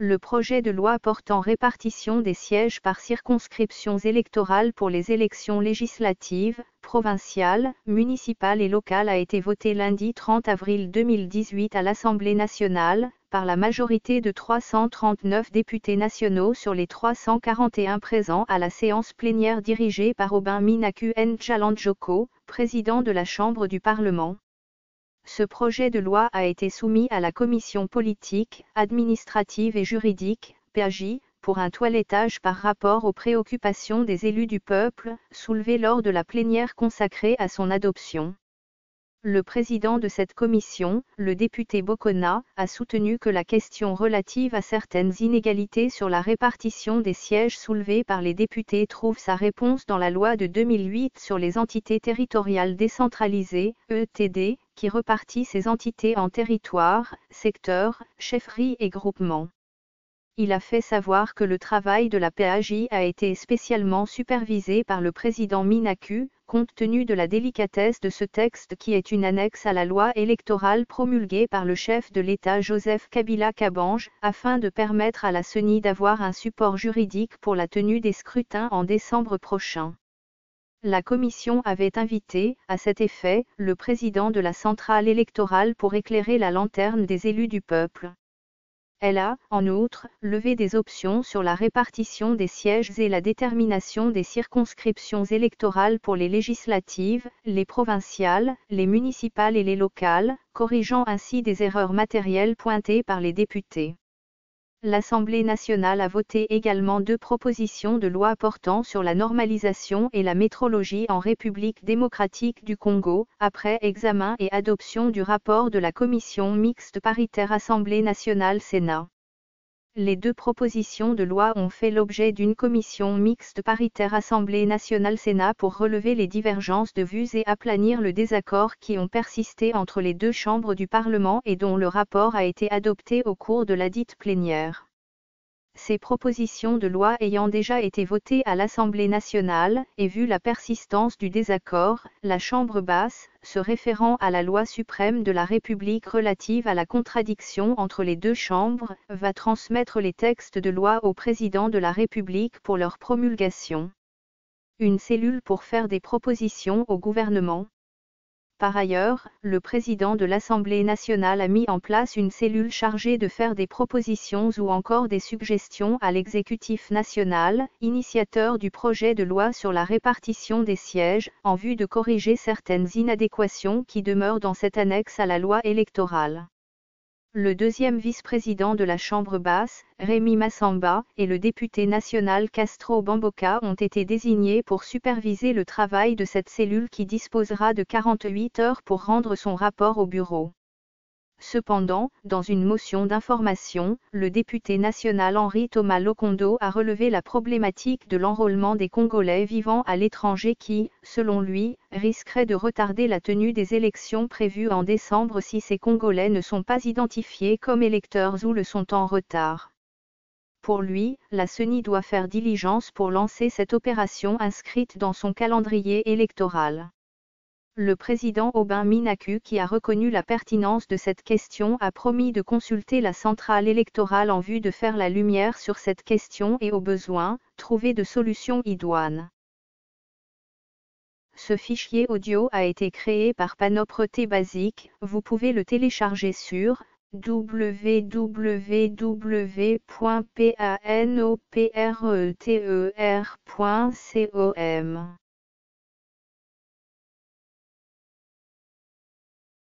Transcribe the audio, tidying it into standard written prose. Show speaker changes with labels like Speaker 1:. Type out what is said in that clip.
Speaker 1: Le projet de loi portant répartition des sièges par circonscriptions électorales pour les élections législatives, provinciales, municipales et locales a été voté lundi 30 avril 2018 à l'Assemblée nationale, par la majorité de 339 députés nationaux sur les 341 présents à la séance plénière dirigée par Aubin Minaku Nchalandjoko, président de la Chambre du Parlement. Ce projet de loi a été soumis à la Commission politique, administrative et juridique, PAJ, pour un toilettage par rapport aux préoccupations des élus du peuple, soulevées lors de la plénière consacrée à son adoption. Le président de cette commission, le député Bokona, a soutenu que la question relative à certaines inégalités sur la répartition des sièges soulevés par les députés trouve sa réponse dans la loi de 2008 sur les entités territoriales décentralisées, ETD, qui repartit ces entités en territoires, secteurs, chefferies et groupements. Il a fait savoir que le travail de la PAJ a été spécialement supervisé par le président Minaku, compte tenu de la délicatesse de ce texte qui est une annexe à la loi électorale promulguée par le chef de l'État Joseph Kabila Kabange, afin de permettre à la CENI d'avoir un support juridique pour la tenue des scrutins en décembre prochain. La commission avait invité, à cet effet, le président de la centrale électorale pour éclairer la lanterne des élus du peuple. Elle a, en outre, levé des options sur la répartition des sièges et la détermination des circonscriptions électorales pour les législatives, les provinciales, les municipales et les locales, corrigeant ainsi des erreurs matérielles pointées par les députés. L'Assemblée nationale a voté également 2 propositions de loi portant sur la normalisation et la métrologie en République démocratique du Congo, après examen et adoption du rapport de la commission mixte paritaire Assemblée nationale-Sénat. Les 2 propositions de loi ont fait l'objet d'une commission mixte paritaire Assemblée nationale-Sénat pour relever les divergences de vues et aplanir le désaccord qui ont persisté entre les 2 chambres du Parlement et dont le rapport a été adopté au cours de ladite plénière. Ces propositions de loi ayant déjà été votées à l'Assemblée nationale, et vu la persistance du désaccord, la Chambre basse, se référant à la loi suprême de la République relative à la contradiction entre les 2 chambres, va transmettre les textes de loi au président de la République pour leur promulgation. Une cellule pour faire des propositions au gouvernement. Par ailleurs, le président de l'Assemblée nationale a mis en place une cellule chargée de faire des propositions ou encore des suggestions à l'exécutif national, initiateur du projet de loi sur la répartition des sièges, en vue de corriger certaines inadéquations qui demeurent dans cette annexe à la loi électorale. Le deuxième vice-président de la Chambre basse, Rémi Massamba, et le député national Castro Bamboka ont été désignés pour superviser le travail de cette cellule qui disposera de 48 heures pour rendre son rapport au bureau. Cependant, dans une motion d'information, le député national Henri Thomas Lokondo a relevé la problématique de l'enrôlement des Congolais vivant à l'étranger qui, selon lui, risquerait de retarder la tenue des élections prévues en décembre si ces Congolais ne sont pas identifiés comme électeurs ou le sont en retard. Pour lui, la CENI doit faire diligence pour lancer cette opération inscrite dans son calendrier électoral. Le président Aubin Minaku, qui a reconnu la pertinence de cette question, a promis de consulter la centrale électorale en vue de faire la lumière sur cette question et au besoin, trouver de solutions idoines. Ce fichier audio a été créé par Panopre Basic, vous pouvez le télécharger sur www.panopreter.com.